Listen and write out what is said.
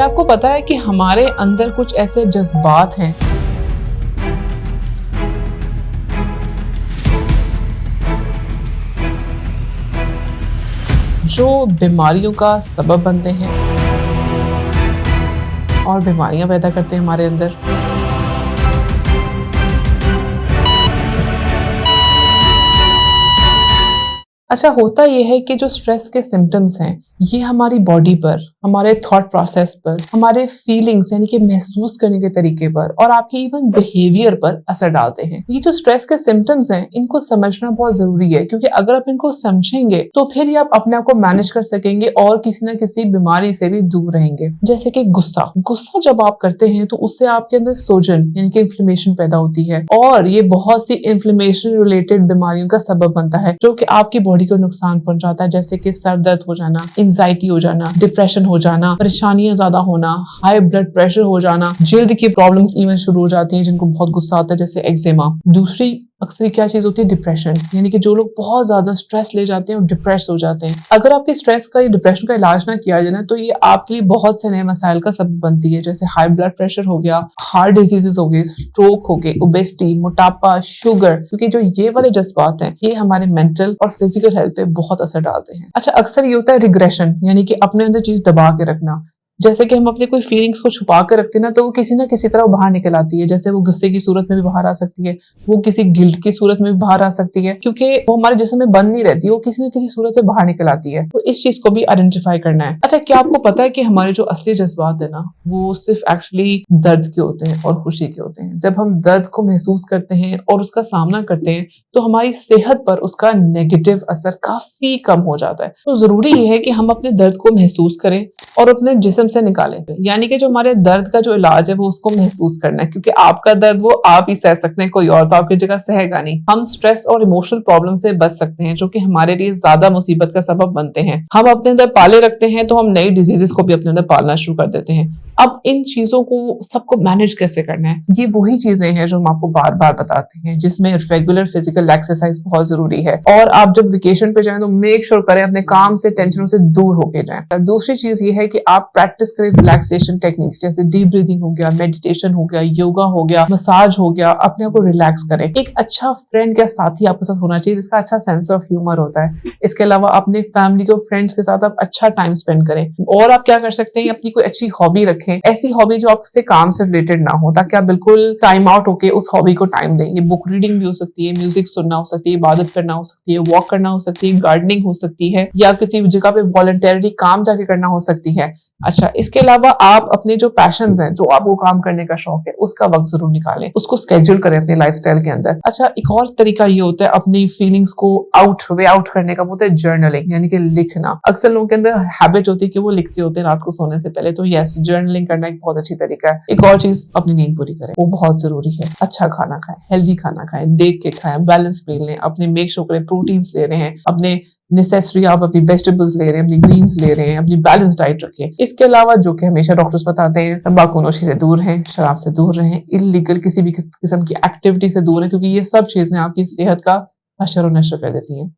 क्या आपको पता है कि हमारे अंदर कुछ ऐसे जज्बात हैं जो बीमारियों का सबब बनते हैं और बीमारियां पैदा करते हैं हमारे अंदर। अच्छा, होता यह है कि जो स्ट्रेस के सिम्टम्स हैं ये हमारी बॉडी पर, हमारे थॉट प्रोसेस पर, हमारे फीलिंग्स यानी कि महसूस करने के तरीके पर और आपके इवन बिहेवियर पर असर डालते हैं। ये जो स्ट्रेस के सिम्टम्स हैं इनको समझना बहुत जरूरी है, क्योंकि अगर आप इनको समझेंगे तो फिर ही आप अपने आप को मैनेज कर सकेंगे और किसी ना किसी बीमारी से भी दूर रहेंगे। जैसे कि गुस्सा जब आप करते हैं तो उससे आपके अंदर सोजन यानी कि इन्फ्लेमेशन पैदा होती है और ये बहुत सी इन्फ्लेमेशन रिलेटेड बीमारियों का सबब बनता है जो कि आपकी बॉडी को नुकसान पहुंचाता है, जैसे कि सर दर्द हो जाना, एंजाइटी हो जाना, डिप्रेशन हो जाना, परेशानियां ज्यादा होना, हाई ब्लड प्रेशर हो जाना, जल्द की प्रॉब्लम्स इवन शुरू हो जाती हैं जिनको बहुत गुस्सा आता है, जैसे एक्जिमा। दूसरी अक्सर क्या चीज होती है, डिप्रेशन, यानी कि जो लोग बहुत ज्यादा स्ट्रेस ले जाते हैं और डिप्रेस हो जाते हैं। अगर आपके स्ट्रेस का या डिप्रेशन का इलाज ना किया जाए ना तो ये आपके लिए बहुत से नए मसाइल का सबब बनती है, जैसे हाई ब्लड प्रेशर हो गया, हार्ट डिजीजेस हो गए, स्ट्रोक हो गए, ओबेसिटी, मोटापा, शुगर। क्योंकि जो ये वाले जज्बात हैं ये हमारे मेंटल और फिजिकल हेल्थ पे बहुत असर डालते हैं। अच्छा, अक्सर ये होता है रिग्रेशन, यानी कि अपने अंदर चीज दबा के रखना। जैसे कि हम अपने कोई फीलिंग्स को छुपा कर रखते हैं ना तो वो किसी ना किसी तरह बाहर निकल आती है। जैसे वो गुस्से की सूरत में भी बाहर आ सकती है, वो किसी गिल्ट की सूरत में भी बाहर आ सकती है, क्योंकि वो हमारे जिस्म में बंद नहीं रहती, वो किसी न किसी सूरत में बाहर निकल आती है। तो इस चीज को भी आइडेंटिफाई करना है। अच्छा, क्या आपको पता है कि हमारे जो असली जज्बात है ना वो सिर्फ एक्चुअली दर्द के होते हैं और खुशी के होते हैं। जब हम दर्द को महसूस करते हैं और उसका सामना करते हैं तो हमारी सेहत पर उसका नेगेटिव असर काफी कम हो जाता है। तो जरूरी ये है कि हम अपने दर्द को महसूस करें और अपने जिस्म से निकालें, यानी कि जो हमारे दर्द का जो इलाज है वो उसको महसूस करना है, क्योंकि आपका दर्द वो आप ही सह सकते हैं, कोई और तो आपकी जगह सहेगा नहीं। हम स्ट्रेस और इमोशनल प्रॉब्लम से बच सकते हैं जो कि हमारे लिए ज्यादा मुसीबत का सबब बनते हैं। हम अपने अंदर पाले रखते हैं तो हम नई डिजीजेस को भी अपने अंदर पालना शुरू कर देते हैं। अब इन चीजों को सबको मैनेज कैसे करना है, ये वही चीजें हैं जो हम आपको बार बार बताते हैं, जिसमें रेगुलर फिजिकल एक्सरसाइज बहुत जरूरी है। और आप जब वेकेशन पे जाएं तो मेक श्योर करें अपने काम से, टेंशनों से दूर होके जाएं। दूसरी चीज ये है कि आप प्रैक्टिस करें रिलैक्सेशन टेक्निक्स, जैसे डीप ब्रीदिंग हो गया, मेडिटेशन हो गया, योगा हो गया, मसाज हो गया। अपने आप को रिलैक्स करें। एक अच्छा फ्रेंड या साथी आपके साथ होना चाहिए जिसका अच्छा सेंस ऑफ ह्यूमर होता है। इसके अलावा अपने फैमिली और फ्रेंड्स के साथ आप अच्छा टाइम स्पेंड करें। और आप क्या कर सकते हैं, अपनी कोई अच्छी हॉबी रखें, ऐसी हॉबी जो आपसे काम से रिलेटेड ना हो, ताकि आप बिल्कुल टाइम आउट होके उस हॉबी को टाइम दें। ये बुक रीडिंग भी हो सकती है, म्यूजिक सुनना हो सकती है, इबादत करना हो सकती है, वॉक करना हो सकती है, गार्डनिंग हो सकती है, या किसी जगह पे वॉलंटियरली काम जाके करना हो सकती है। अच्छा, इसके अलावा आप अपने जो पैशंस हैं, जो आपको काम करने का शौक है, उसका वक्त जरूर निकालें, उसको स्केड्यूल करें अपने लाइफस्टाइल के अंदर। अच्छा, एक और तरीका ये होता है अपनी फीलिंग्स को वे आउट करने का, वो होता है जर्नलिंग, यानी कि लिखना। अक्सर लोगों के अंदर हैबिट होती है कि वो लिखते होते हैं रात को सोने से पहले, तो यस, जर्नलिंग करना एक बहुत अच्छी तरीका है। एक और चीज, अपनी नींद पूरी करें, वो बहुत जरूरी है। अच्छा खाना खाएं, हेल्दी खाना खाएं, देख के खाएं, बैलेंस मील लें, अपने मेक श्योर करें प्रोटीन्स ले रहे हैं, अपने नेसेसरी आप अपनी वेजिटेबल्स ले रहे हैं, अपनी ग्रीन्स ले रहे हैं, अपनी बैलेंस डाइट रखें। इसके अलावा जो कि हमेशा डॉक्टर्स बताते हैं, तंबाकूनोशी से दूर रहें, शराब से दूर रहें, इलीगल किसी भी किस्म की एक्टिविटी से दूर रहें, क्योंकि ये सब चीजें आपकी सेहत का हशर और नशर कर देती हैं।